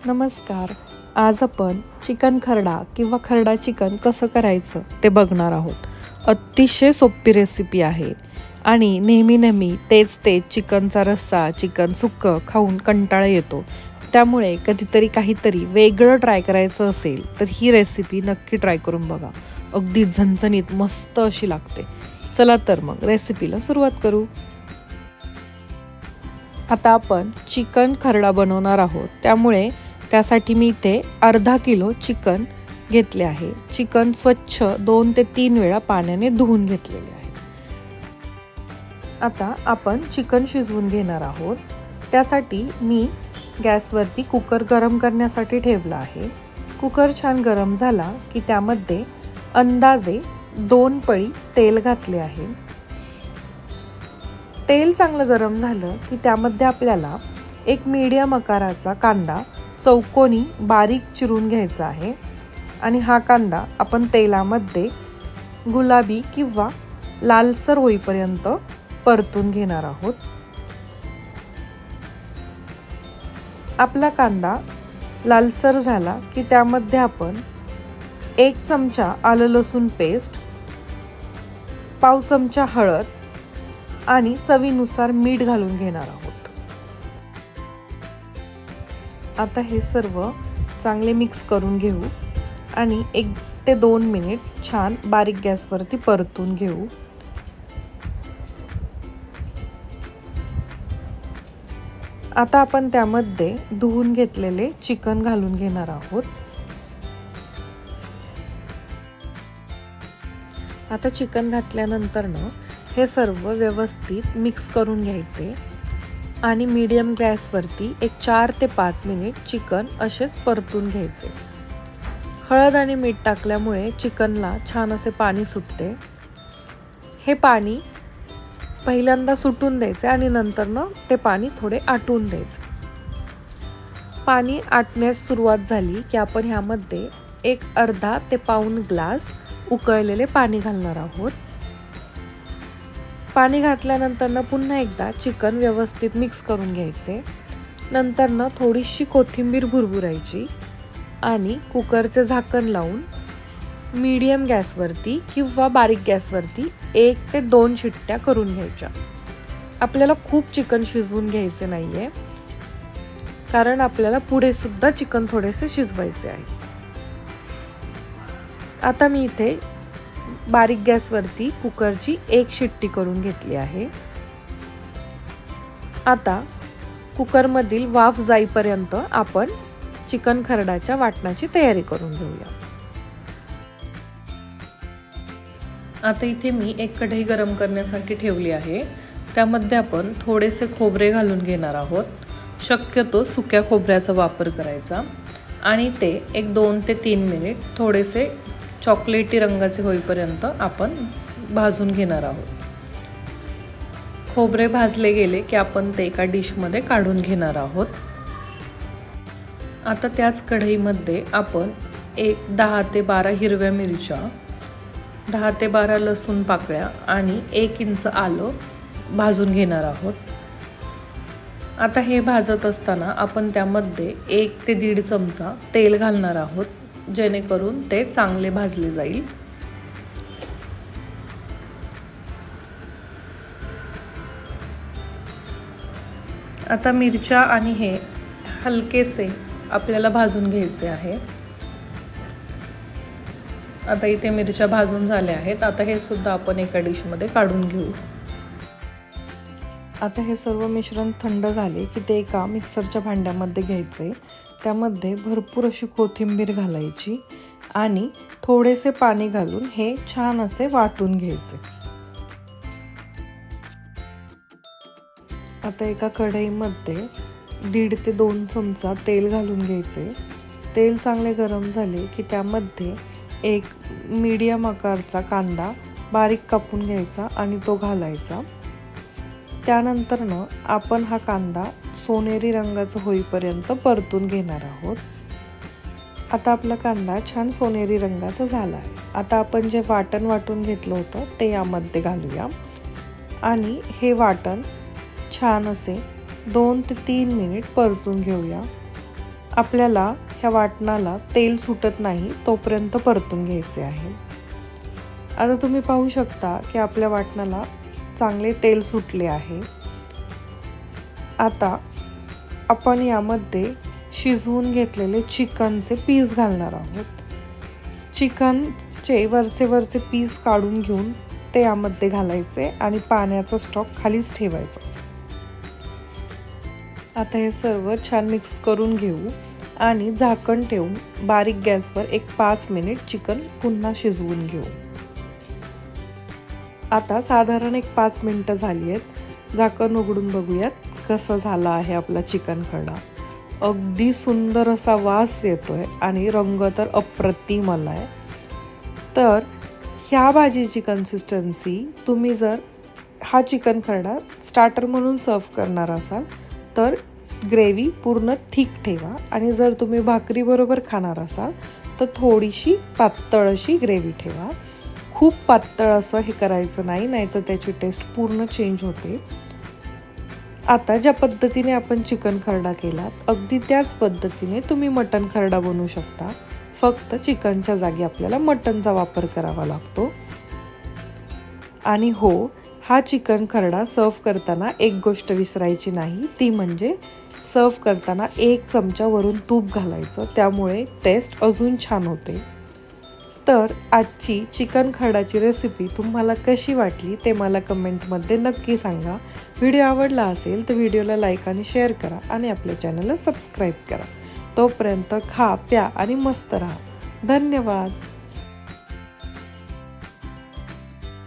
नमस्कार. आज आपण चिकन खरडा किंवा खरडा चिकन कसं करायचं ते बघणार आहोत. अतिशय सोपी रेसिपी आहे आणि नेहमी तेच चिकनचा रस्सा, चिकन सुक्कं खाऊन कंटाळा येतो. त्यामुळे कधीतरी काहीतरी वेगळं ट्राय करायचं असेल तर ही रेसिपी नक्की ट्राय करून बघा. अगदी झणझणीत मस्त अशी लागते. चला तर मग रेसिपीला सुरुवात करू. आता आपण चिकन खरडा बनवणार आहोत, त्यामुळे त्यासाठी मी इथे अर्धा किलो चिकन घेतले आहे. चिकन स्वच्छ 2 ते 3 वेळा पाण्याने धुवून घेतलेले आहे. आता आपण चिकन शिजवून घेणार आहोत. त्यासाठी मी गॅसवरती कुकर गरम करण्यासाठी ठेवला आहे. कुकर छान गरम झाला की त्यामध्ये अंदाजे 2 पळी तेल घातले आहे. तेल चांगलं गरम झालं की त्यामध्ये आपल्याला एक मीडियम आकाराचा कांदा चौकोनी बारीक चिरून घ्यायचा आहे आणि हा कांदा आपण तेलामध्ये गुलाबी किंवा लालसर होईपर्यंत परतून घेणार आहोत. आपला कांदा लालसर झाला की त्यामध्ये आपण 1 चमचा आलं लसूण पेस्ट, पाव चमचा हळद आणि चवीनुसार मीठ घालून घेणार आहोत. आता हे सर्व चांगले मिक्स करून घेऊ आणि 1 ते 2 मिनिट छान बारीक गॅसवरती परतून घेऊ. आता आपण त्यामध्ये धुवून घेतलेले चिकन घालून घेणार आहोत. आता चिकन घातल्यानंतर हे सर्व व्यवस्थित मिक्स करून घ्यायचे आणि मीडियम गॅसवरती 4 ते 5 मिनिट चिकन असेच परतून घ्यायचे. हळद आणि मीठ टाकल्यामुळे चिकनला छान असे पाणी सुटते. हे पाणी पहिल्यांदा सुटून द्यायचे आणि नंतर ते पाणी थोडे आटून द्यायचे. पाणी आटण्यास सुरुवात झाली की आपण ह्यामध्ये एक अर्धा ते पाऊण ग्लास उकळलेले पाणी घालणार आहोत. पाणी घातल्यानंतर पुन्हा एकदा चिकन व्यवस्थित मिक्स करून घ्यायचे. नंतर थोडीशी कोथिंबीर भुरभुरायची आणि कुकरचे झाकण लावून मीडियम गॅसवरती किंवा बारीक गॅसवरती 1 ते 2 शिट्ट्या करून घ्यायच्या. आपल्याला खूप चिकन शिजवून घ्यायचे नाहीये, कारण आपल्याला पुढे सुद्धा चिकन थोडेसे शिजवायचे आहे. आता मी इथे बारीक गॅसवरती कुकरची 1 शिट्टी करून घेतली आहे. आता कुकरमधील वाफ जाईपर्यंत आपण चिकन खरडाच्या वाटणाची तयारी करून घेऊया. आता इथे मी एक कढई गरम करण्यासाठी ठेवली आहे. त्यामध्ये आपण थोडेसे खोबरे घालून घेणार आहोत. शक्यतो सुक्या खोबऱ्याचा वापर करायचा आणि ते 2 ते 3 मिनिट थोडेसे चॉकलेटी रंगाचे होईपर्यंत आपण भाजून घेणार आहोत. खोबरे भाजले गेले की आपण ते एका डिशमध्ये काढून घेणार आहोत. आता त्याच कढईमध्ये आपण 10 ते 12 हिरव्या मिरच्या, 10 ते 12 लसूण पाकळ्या आणि 1 इंच आलं भाजून घेणार आहोत. आता हे भाजत असताना आपण त्यामध्ये 1 ते 1.5 चमचा तेल घालणार आहोत, जेणेकरून ते चांगले भाजले जाईल. आता मिरच्या आणि हे हलकेसे आपल्याला भाजून घ्यायचे आहे. आता इथे मिरच्या भाजून झाल्या आहेत. आता हे सुद्धा आपण एका डिशमध्ये काढून घेऊ. आता हे सर्व मिश्रण थंड झाले की ते एका मिक्सरच्या भांड्यामध्ये घ्यायचे. त्यामध्ये भरपूर अशी कोथिंबीर घालायची आणि थोडेसे पाणी घालून हे छान असे वाटून घ्यायचे. आता एका कढईमध्ये 1.5 ते 2 चमचा तेल घालून घ्यायचे. तेल चांगले गरम झाले की त्यामध्ये एक मीडियम आकारचा कांदा बारीक कापून घ्यायचा आणि तो घालायचा. त्यानंतर आपण हा कांदा सोनेरी रंगाचा होईपर्यंत परतून घेणार आहोत. आता आपला कांदा छान सोनेरी रंगाचा झाला आहे. आता आपण जे वाटण वाटून घेतलं होतं ते यामध्ये घालूया आणि हे वाटण छान असे 2 ते 3 मिनिट परतून घेऊया. आपल्याला ह्या वाटणाला तेल सुटत नाही तोपर्यंत परतून घ्यायचे आहे। आता तुम्ही पाहू शकता की आपल्या वाटणाला चांगले तेल सुटले आहे। आता आपण यामध्ये शिजवून घेतलेले चिकनचे पीस घालणार आहोत। चिकनचे वरचे पीस काढून घेऊन ते यामध्ये घालायचे आणि पाण्याचा स्टॉक खालीच ठेवायचा। आता हे सर्व छान मिक्स करून घेऊ आणि झाकण ठेवून बारीक गॅसवर एक 5 मिनिट चिकन पुन्हा शिजवून घेऊ। आता साधारण एक 5 मिनिटं झाली आहेत। झाकण उघडून बघूयात कसं झालं आहे आपला चिकन खरडा। अगदी सुंदर असा वास येतोय आणि रंग तर अप्रतिम आलाय। तर ह्या भाजीची कन्सिस्टन्सी तुम्ही जर हा चिकन खरडा स्टार्टर म्हणून सर्व करणार असाल तर ग्रेव्ही पूर्ण थिक ठेवा आणि जर तुम्ही भाकरी बरोबर खाणार असाल तर थोडीशी पातळ अशी ग्रेव्ही ठेवा। खूप पातळ असं हे करायचं नाही, नाहीतर त्याची टेस्ट पूर्ण चेंज होते। आता ज्या पद्धतीने आपण चिकन खरडा केला अगदी त्याच पद्धतीने तुम्ही मटण खरडा बनवू शकता। फक्त चिकनच्या जागी आपल्याला मटणचा वापर करावा लागतो। आणि हो, हा चिकन खरडा सर्व करताना एक गोष्ट विसरायची नाही, ती म्हणजे सर्व करताना 1 चमचा वरून तूप घालायचं, त्यामुळे टेस्ट अजून छान होते। तर आजची चिकन खरडाची रेसिपी तुम्हाला कशी वाटली ते मला कमेंटमध्ये नक्की सांगा। व्हिडिओ आवडला असेल तर व्हिडिओला लाईक आणि शेअर करा आणि आपल्या चॅनलला सबस्क्राईब करा। तोपर्यंत खा, प्या आणि मस्त राहा। धन्यवाद।